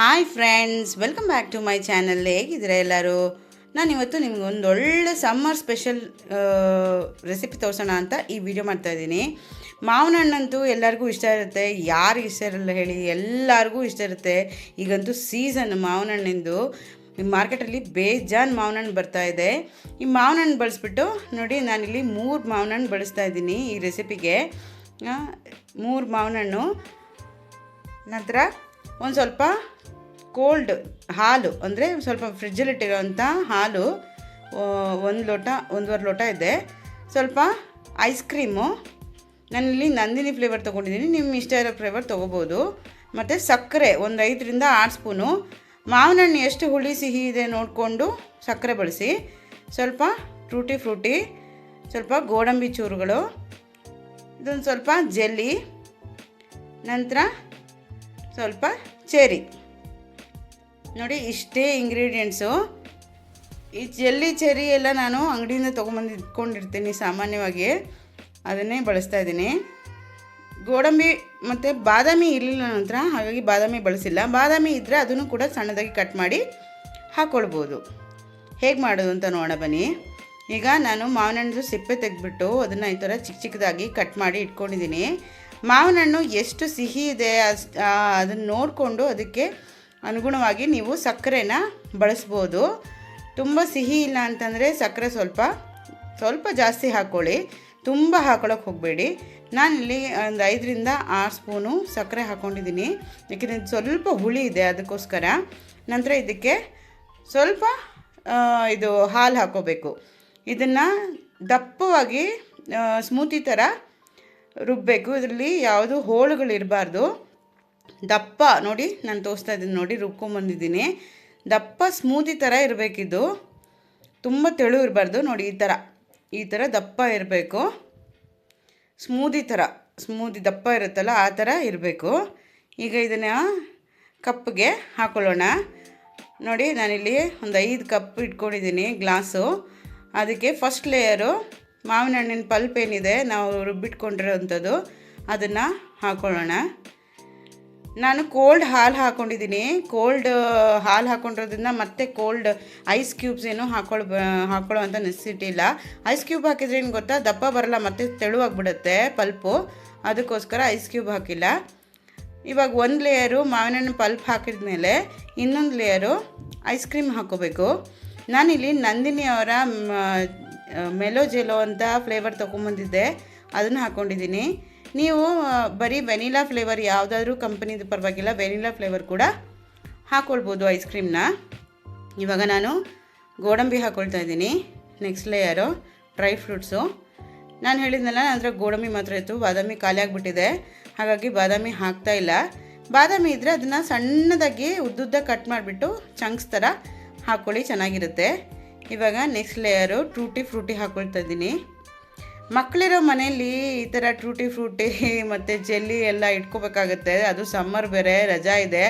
Hi friends, welcome back to my channel. ಹೇಗಿದ್ದೀರಾ ಎಲ್ಲರೂ? ನಾನಿವತ್ತು ನಿಮ್ಗೆ ಒಂದು ಒಳ್ಳೆ ಸಮ್ಮರ್ ಸ್ಪೆಷಲ್ ರೆಸಿಪಿ ತೋರಿಸೋಣ ಅಂತ ಈ ವಿಡಿಯೋ ಮಾಡ್ತಾಯಿದ್ದೀನಿ. ಮಾವಿನ ಹಣ್ಣಂತೂ ಎಲ್ಲರಿಗೂ ಇಷ್ಟ ಇರುತ್ತೆ. ಯಾರಿಗೆ ಇಷ್ಟ ಇರಲ್ಲ ಹೇಳಿ? ಎಲ್ಲರಿಗೂ ಇಷ್ಟ ಇರುತ್ತೆ. ಈಗಂತೂ ಸೀಸನ್ ಮಾವಿನ ಹಣ್ಣಿಂದು. ಈ ಮಾರ್ಕೆಟಲ್ಲಿ ಬೇಜಾನ್ ಮಾವಿನ ಹಣ್ಣು ಬರ್ತಾಯಿದೆ. ಈ ಮಾವಿನ ಹಣ್ಣು ಬಳಸ್ಬಿಟ್ಟು ನೋಡಿ, ನಾನಿಲ್ಲಿ 3 ಮಾವಿನ ಹಣ್ಣು ಬಳಸ್ತಾ ಇದ್ದೀನಿ ಈ ರೆಸಿಪಿಗೆ. 3 ಮಾವಿನ ಹಣ್ಣು, ನಂತರ ಒಂದು ಸ್ವಲ್ಪ ಕೋಲ್ಡ್ ಹಾಲು, ಅಂದರೆ ಸ್ವಲ್ಪ ಫ್ರಿಜ್ಜಲ್ಲಿಟ್ಟಿರೋಂಥ ಹಾಲು 1 ಲೋಟ 1.5 ಲೋಟ ಇದೆ. ಸ್ವಲ್ಪ ಐಸ್ ಕ್ರೀಮು, ನಾನಿಲ್ಲಿ ನಂದಿನಿ ಫ್ಲೇವರ್ ತೊಗೊಂಡಿದ್ದೀನಿ, ನಿಮ್ಮ ಇಷ್ಟ ಇರೋ ಫ್ಲೇವರ್ ತೊಗೋಬೋದು. ಮತ್ತು ಸಕ್ಕರೆ ಒಂದು 5ರಿಂದ 6 ಸ್ಪೂನು. ಮಾವಿನ ಹಣ್ಣು ಎಷ್ಟು ಹುಳಿ ಸಿಹಿ ಇದೆ ನೋಡಿಕೊಂಡು ಸಕ್ಕರೆ ಬಳಸಿ. ಸ್ವಲ್ಪ ಟೂಟಿ ಫ್ರೂಟಿ, ಸ್ವಲ್ಪ ಗೋಡಂಬಿ ಚೂರುಗಳು, ಇದೊಂದು ಸ್ವಲ್ಪ ಜೆಲ್ಲಿ, ನಂತರ ಸ್ವಲ್ಪ ಚೆರಿ. ನೋಡಿ, ಇಷ್ಟೇ ಇಂಗ್ರೀಡಿಯೆಂಟ್ಸು. ಈ ಜೆಲ್ಲಿ ಚೆರಿ ಎಲ್ಲ ನಾನು ಅಂಗಡಿಯಿಂದ ತೊಗೊಂಬಂದು ಇಟ್ಕೊಂಡಿರ್ತೀನಿ ಸಾಮಾನ್ಯವಾಗಿ, ಅದನ್ನೇ ಬಳಸ್ತಾ ಇದ್ದೀನಿ. ಗೋಡಂಬಿ ಮತ್ತು ಬಾದಾಮಿ ಇರಲಿಲ್ಲ ನಂತರ, ಹಾಗಾಗಿ ಬಾದಾಮಿ ಬಳಸಿಲ್ಲ. ಬಾದಾಮಿ ಇದ್ದರೆ ಅದನ್ನು ಕೂಡ ಸಣ್ಣದಾಗಿ ಕಟ್ ಮಾಡಿ ಹಾಕ್ಕೊಳ್ಬೋದು. ಹೇಗೆ ಮಾಡೋದು ಅಂತ ನೋಡೋಣ ಬನ್ನಿ. ಈಗ ನಾನು ಮಾವಿನ ಹಣ್ಣು ಸಿಪ್ಪೆ ತೆಗೆದ್ಬಿಟ್ಟು ಅದನ್ನು ಈ ಥರ ಚಿಕ್ಕ ಚಿಕ್ಕದಾಗಿ ಕಟ್ ಮಾಡಿ ಇಟ್ಕೊಂಡಿದ್ದೀನಿ. ಮಾವಿನ ಹಣ್ಣು ಎಷ್ಟು ಸಿಹಿ ಇದೆ ಅದನ್ನು ನೋಡಿಕೊಂಡು ಅದಕ್ಕೆ ಅನುಗುಣವಾಗಿ ನೀವು ಸಕ್ಕರೆನ ಬಳಸ್ಬೋದು. ತುಂಬ ಸಿಹಿ ಇಲ್ಲ ಅಂತಂದರೆ ಸಕ್ಕರೆ ಸ್ವಲ್ಪ ಜಾಸ್ತಿ ಹಾಕ್ಕೊಳ್ಳಿ, ತುಂಬ ಹಾಕೊಳ್ಳೋಕೆ ಹೋಗಬೇಡಿ. ನಾನಿಲ್ಲಿ ಒಂದು 5ರಿಂದ 6 ಸ್ಪೂನು ಸಕ್ಕರೆ ಹಾಕ್ಕೊಂಡಿದ್ದೀನಿ, ಯಾಕೆಂದರೆ ಸ್ವಲ್ಪ ಹುಳಿ ಇದೆ ಅದಕ್ಕೋಸ್ಕರ. ನಂತರ ಇದಕ್ಕೆ ಸ್ವಲ್ಪ ಇದು ಹಾಲು ಹಾಕ್ಕೋಬೇಕು. ಇದನ್ನು ದಪ್ಪವಾಗಿ ಸ್ಮೂತಿ ಥರ ರುಬ್ಬಬೇಕು. ಇದರಲ್ಲಿ ಯಾವುದು ಹೋಳುಗಳಿರಬಾರ್ದು. ದಪ್ಪ ನೋಡಿ, ನಾನು ತೋರಿಸ್ತಾ ಇದ್ದೀನಿ ನೋಡಿ, ರುಬ್ಕೊಂಬಂದಿದ್ದೀನಿ. ದಪ್ಪ ಸ್ಮೂತಿ ಥರ ಇರಬೇಕಿದು, ತುಂಬ ತೆಳು ಇರಬಾರ್ದು. ನೋಡಿ, ಈ ಥರ ದಪ್ಪ ಇರಬೇಕು. ಸ್ಮೂದಿ ದಪ್ಪ ಇರುತ್ತಲ್ಲ ಆ ಥರ ಇರಬೇಕು. ಈಗ ಇದನ್ನು ಕಪ್ಗೆ ಹಾಕ್ಕೊಳ್ಳೋಣ. ನೋಡಿ, ನಾನಿಲ್ಲಿ ಒಂದು 5 ಕಪ್ ಇಟ್ಕೊಂಡಿದ್ದೀನಿ ಗ್ಲಾಸು. ಅದಕ್ಕೆ ಫಸ್ಟ್ ಲೇಯರು ಮಾವಿನ ಹಣ್ಣಿನ ಪಲ್ಪ್ ಏನಿದೆ ನಾವು ರುಬ್ಬಿಟ್ಕೊಂಡಿರೋವಂಥದ್ದು ಅದನ್ನು ಹಾಕ್ಕೊಳ್ಳೋಣ. ನಾನು ಕೋಲ್ಡ್ ಹಾಲು ಹಾಕ್ಕೊಂಡಿದ್ದೀನಿ. ಕೋಲ್ಡ್ ಹಾಲು ಹಾಕ್ಕೊಂಡಿರೋದ್ರಿಂದ ಮತ್ತೆ ಕೋಲ್ಡ್ ಐಸ್ ಕ್ಯೂಬ್ಸ್ ಏನು ಹಾಕ್ಕೊಳ್ಳೋ ಅಂತ ನೆಸಿಟಿ ಇಲ್ಲ. ಐಸ್ ಕ್ಯೂಬ್ ಹಾಕಿದ್ರೆ ಏನು ಗೊತ್ತಾ, ದಪ್ಪ ಬರಲ್ಲ, ಮತ್ತೆ ತೆಳುವಾಗಿಬಿಡುತ್ತೆ ಪಲ್ಪು. ಅದಕ್ಕೋಸ್ಕರ ಐಸ್ ಕ್ಯೂಬ್ ಹಾಕಿಲ್ಲ. ಇವಾಗ 1 ಲೇಯರು ಮಾವಿನ ಹಣ್ಣು ಪಲ್ಪ್ ಹಾಕಿದ್ಮೇಲೆ ಇನ್ನೊಂದು ಲೇಯರು ಐಸ್ ಕ್ರೀಮ್ ಹಾಕ್ಕೋಬೇಕು. ನಾನಿಲ್ಲಿ ನಂದಿನಿಯವರ ಮೆಲೋ ಜೆಲೋ ಅಂತ ಫ್ಲೇವರ್ ತೊಗೊಂಬಂದಿದ್ದೆ, ಅದನ್ನು ಹಾಕ್ಕೊಂಡಿದ್ದೀನಿ. ನೀವು ಬರೀ ವೆನಿಲಾ ಫ್ಲೇವರ್ ಯಾವುದಾದ್ರೂ ಕಂಪ್ನಿದು ಪರವಾಗಿಲ್ಲ, ವೆನಿಲಾ ಫ್ಲೇವರ್ ಕೂಡ ಹಾಕ್ಕೊಳ್ಬೋದು ಐಸ್ ಕ್ರೀಮ್ನ. ಇವಾಗ ನಾನು ಗೋಡಂಬಿ ಹಾಕ್ಕೊಳ್ತಾ ಇದ್ದೀನಿ. Next layer dry fruits. ನಾನು ಹೇಳಿದ್ನಲ್ಲ, ನಂತರ ಗೋಡಂಬಿ ಮಾತ್ರ ಇತ್ತು, ಬಾದಾಮಿ ಖಾಲಿ ಆಗಿಬಿಟ್ಟಿದೆ, ಹಾಗಾಗಿ ಬಾದಾಮಿ ಹಾಕ್ತಾಯಿಲ್ಲ. ಬಾದಾಮಿ ಇದ್ದರೆ ಅದನ್ನು ಸಣ್ಣದಾಗಿ ಉದ್ದುದ್ದ ಕಟ್ ಮಾಡಿಬಿಟ್ಟು ಚಂಕ್ಸ್ ಥರ ಹಾಕ್ಕೊಳ್ಳಿ, ಚೆನ್ನಾಗಿರುತ್ತೆ. ಇವಾಗ ನೆಕ್ಸ್ಟ್ ಲೇಯರು ಟೂಟಿ ಫ್ರೂಟಿ ಹಾಕ್ಕೊಳ್ತಾ ಇದ್ದೀನಿ. ಮಕ್ಕಳಿರೋ ಮನೆಯಲ್ಲಿ ಈ ಥರ ಟೂಟಿ ಫ್ರೂಟಿ ಮತ್ತು ಜೆಲ್ಲಿ ಎಲ್ಲ ಇಟ್ಕೋಬೇಕಾಗತ್ತೆ. ಅದು ಸಮ್ಮರ್ ಬೇರೆ, ರಜಾ ಇದೆ,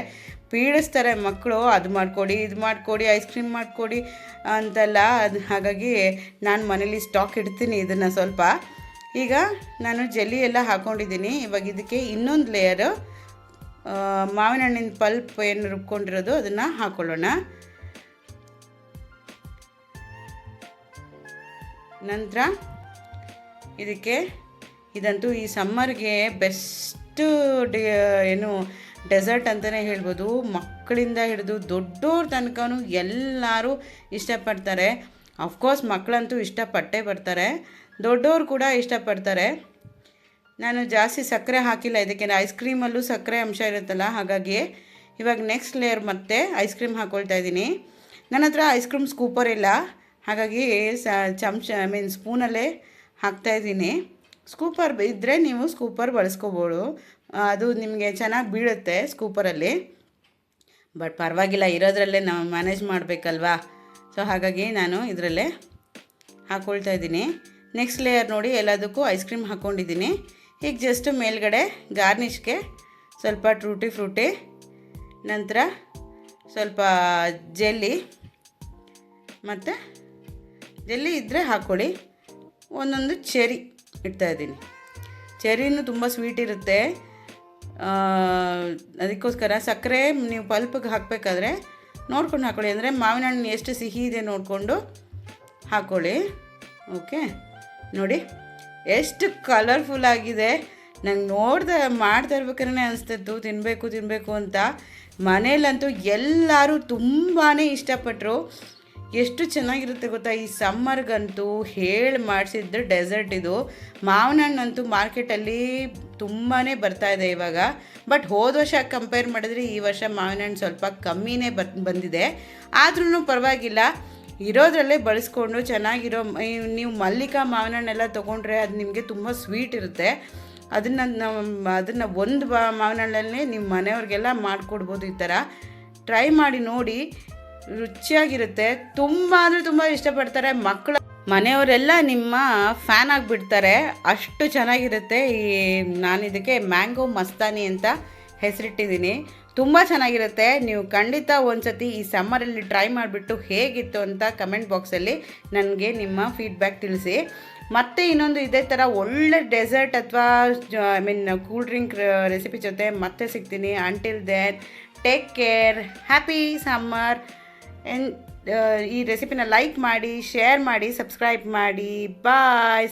ಪೀಡಿಸ್ತಾರೆ ಮಕ್ಕಳು. ಅದು ಮಾಡಿಕೊಡಿ, ಇದು ಮಾಡಿಕೊಡಿ, ಐಸ್ ಕ್ರೀಮ್ ಮಾಡಿಕೊಡಿ ಅಂತೆಲ್ಲ. ಹಾಗಾಗಿ ನಾನು ಮನೇಲಿ ಸ್ಟಾಕ್ ಇಡ್ತೀನಿ ಇದನ್ನು ಸ್ವಲ್ಪ. ಈಗ ನಾನು ಜೆಲ್ಲಿ ಎಲ್ಲ ಹಾಕ್ಕೊಂಡಿದ್ದೀನಿ. ಇವಾಗ ಇದಕ್ಕೆ ಇನ್ನೊಂದು ಲೇಯರು ಮಾವಿನ ಹಣ್ಣಿನ ಪಲ್ಪ್ ಏನು ರುಬ್ಕೊಂಡಿರೋದು ಅದನ್ನು ಹಾಕ್ಕೊಳ್ಳೋಣ. ನಂತರ ಇದಕ್ಕೆ ಇದಂತೂ ಈ ಸಮ್ಮರ್ಗೆ ಬೆಸ್ಟು ಡೆಸರ್ಟ್ ಅಂತಲೇ ಹೇಳ್ಬೋದು. ಮಕ್ಕಳಿಂದ ಹಿಡಿದು ದೊಡ್ಡೋರ ತನಕನೂ ಎಲ್ಲರೂ ಇಷ್ಟಪಡ್ತಾರೆ. ಅಫ್ಕೋರ್ಸ್ ಮಕ್ಕಳಂತೂ ಇಷ್ಟಪಟ್ಟೇ ಬರ್ತಾರೆ, ದೊಡ್ಡವರು ಕೂಡ ಇಷ್ಟಪಡ್ತಾರೆ. ನಾನು ಜಾಸ್ತಿ ಸಕ್ಕರೆ ಹಾಕಿಲ್ಲ ಇದಕ್ಕೆ, ಐಸ್ ಕ್ರೀಮಲ್ಲೂ ಸಕ್ಕರೆ ಅಂಶ ಇರುತ್ತಲ್ಲ, ಹಾಗಾಗಿ. ಇವಾಗ ನೆಕ್ಸ್ಟ್ ಲೇಯರ್ ಮತ್ತೆ ಐಸ್ ಕ್ರೀಮ್ ಹಾಕ್ಕೊಳ್ತಾ ಇದ್ದೀನಿ. ನನ್ನ ಹತ್ರ ಐಸ್ ಕ್ರೀಮ್ ಸ್ಕೂಪರ್ ಇಲ್ಲ, ಹಾಗಾಗಿ ಸ್ಪೂನಲ್ಲೇ ಹಾಕ್ತಾಯಿದ್ದೀನಿ. ಸ್ಕೂಪರ್ ಇದ್ದರೆ ನೀವು ಸ್ಕೂಪರ್ ಬಳಸ್ಕೋಬೋದು, ಅದು ನಿಮಗೆ ಚೆನ್ನಾಗಿ ಬೀಳುತ್ತೆ ಸ್ಕೂಪರಲ್ಲಿ. ಬಟ್ ಪರವಾಗಿಲ್ಲ, ಇರೋದ್ರಲ್ಲೇ ನಾವು ಮ್ಯಾನೇಜ್ ಮಾಡಬೇಕಲ್ವಾ. ಸೊ ಹಾಗಾಗಿ ನಾನು ಇದರಲ್ಲೇ ಹಾಕ್ಕೊಳ್ತಾ ಇದ್ದೀನಿ. ನೆಕ್ಸ್ಟ್ ಲೇಯರ್ ನೋಡಿ, ಎಲ್ಲದಕ್ಕೂ ಐಸ್ ಕ್ರೀಮ್ ಹಾಕ್ಕೊಂಡಿದ್ದೀನಿ. ಈಗ ಜಸ್ಟ್ ಮೇಲ್ಗಡೆ ಗಾರ್ನಿಷ್ಗೆ ಸ್ವಲ್ಪ ಟೂಟಿ ಫ್ರೂಟಿ, ನಂತರ ಸ್ವಲ್ಪ ಜೆಲ್ಲಿ, ಮತ್ತು ಜೆಲ್ಲಿ ಇದ್ದರೆ ಹಾಕ್ಕೊಳ್ಳಿ. ಒಂದೊಂದು ಚೆರಿ ಇಡ್ತಾಯಿದ್ದೀನಿ. ಚೆರಿನೂ ತುಂಬ ಸ್ವೀಟ್ ಇರುತ್ತೆ, ಅದಕ್ಕೋಸ್ಕರ ಸಕ್ಕರೆ ನೀವು ಪಲ್ಪಿಗೆ ಹಾಕಬೇಕಾದ್ರೆ ನೋಡ್ಕೊಂಡು ಹಾಕ್ಕೊಳ್ಳಿ, ಅಂದರೆ ಮಾವಿನ ಹಣ್ಣು ಎಷ್ಟು ಸಿಹಿ ಇದೆ ನೋಡಿಕೊಂಡು ಹಾಕ್ಕೊಳ್ಳಿ. ಓಕೆ, ನೋಡಿ ಎಷ್ಟು ಕಲರ್ಫುಲ್ ಆಗಿದೆ. ನಂಗೆ ಮಾಡ್ತಾ ಇರ್ಬೇಕಾದ್ರೆ ಅನಿಸ್ತಿತ್ತು ತಿನ್ನಬೇಕು ಅಂತ. ಮನೇಲಂತೂ ಎಲ್ಲರೂ ತುಂಬಾ ಇಷ್ಟಪಟ್ಟರು. ಎಷ್ಟು ಚೆನ್ನಾಗಿರುತ್ತೆ ಗೊತ್ತಾ, ಈ ಸಮ್ಮರ್ಗಂತೂ ಮಾಡಿಸಿದ್ದು ಡೆಸರ್ಟ್ ಇದು. ಮಾವಿನ ಹಣ್ಣಂತೂ ಮಾರ್ಕೆಟಲ್ಲಿ ತುಂಬಾ ಬರ್ತಾಯಿದೆ ಇವಾಗ, ಬಟ್ ಹೋದ ವರ್ಷ ಕಂಪೇರ್ ಮಾಡಿದ್ರೆ ಈ ವರ್ಷ ಮಾವಿನ ಹಣ್ಣು ಸ್ವಲ್ಪ ಕಮ್ಮಿನೇ ಬಂದಿದೆ. ಆದ್ರೂ ಪರವಾಗಿಲ್ಲ, ಇರೋದ್ರಲ್ಲೇ ಬಳಸ್ಕೊಂಡು ಚೆನ್ನಾಗಿರೋ ನೀವು ಮಲ್ಲಿಕಾ ಮಾವಿನ ಹಣ್ಣೆಲ್ಲ ತೊಗೊಂಡ್ರೆ ಅದು ನಿಮಗೆ ತುಂಬ ಸ್ವೀಟ್ ಇರುತ್ತೆ. ಅದನ್ನು ಒಂದು ಮಾವಿನ ಹಣ್ಣಲ್ಲೇ ನಿಮ್ಮ ಮನೆಯವ್ರಿಗೆಲ್ಲ ಮಾಡಿಕೊಡ್ಬೋದು. ಈ ಥರ ಟ್ರೈ ಮಾಡಿ ನೋಡಿ, ರುಚಿಯಾಗಿರುತ್ತೆ. ತುಂಬ ಅಂದರೆ ತುಂಬ ಇಷ್ಟಪಡ್ತಾರೆ ಮನೆಯವರೆಲ್ಲ ನಿಮ್ಮ ಫ್ಯಾನ್ ಆಗಿಬಿಡ್ತಾರೆ, ಅಷ್ಟು ಚೆನ್ನಾಗಿರುತ್ತೆ. ನಾನು ಇದಕ್ಕೆ ಮ್ಯಾಂಗೋ ಮಸ್ತಾನಿ ಅಂತ ಹೆಸರಿಟ್ಟಿದ್ದೀನಿ. ತುಂಬ ಚೆನ್ನಾಗಿರುತ್ತೆ. ನೀವು ಖಂಡಿತ ಒಂದ್ಸತಿ ಈ ಸಮ್ಮರಲ್ಲಿ ಟ್ರೈ ಮಾಡಿಬಿಟ್ಟು ಹೇಗಿತ್ತು ಅಂತ ಕಮೆಂಟ್ ಬಾಕ್ಸಲ್ಲಿ ನನಗೆ ನಿಮ್ಮ ಫೀಡ್ಬ್ಯಾಕ್ ತಿಳಿಸಿ. ಮತ್ತು ಇನ್ನೊಂದು ಇದೇ ಥರ ಒಳ್ಳೆ ಡೆಸರ್ಟ್ ಅಥವಾ ಕೂಲ್ ಡ್ರಿಂಕ್ ರೆಸಿಪಿ ಜೊತೆ ಮತ್ತೆ ಸಿಗ್ತೀನಿ. Until then take care, happy summer. ಈ ರೆಸಿಪಿನ ಲೈಕ್ ಮಾಡಿ, ಶೇರ್ ಮಾಡಿ, ಸಬ್ಸ್ಕ್ರೈಬ್ ಮಾಡಿ. ಬಾಯ್.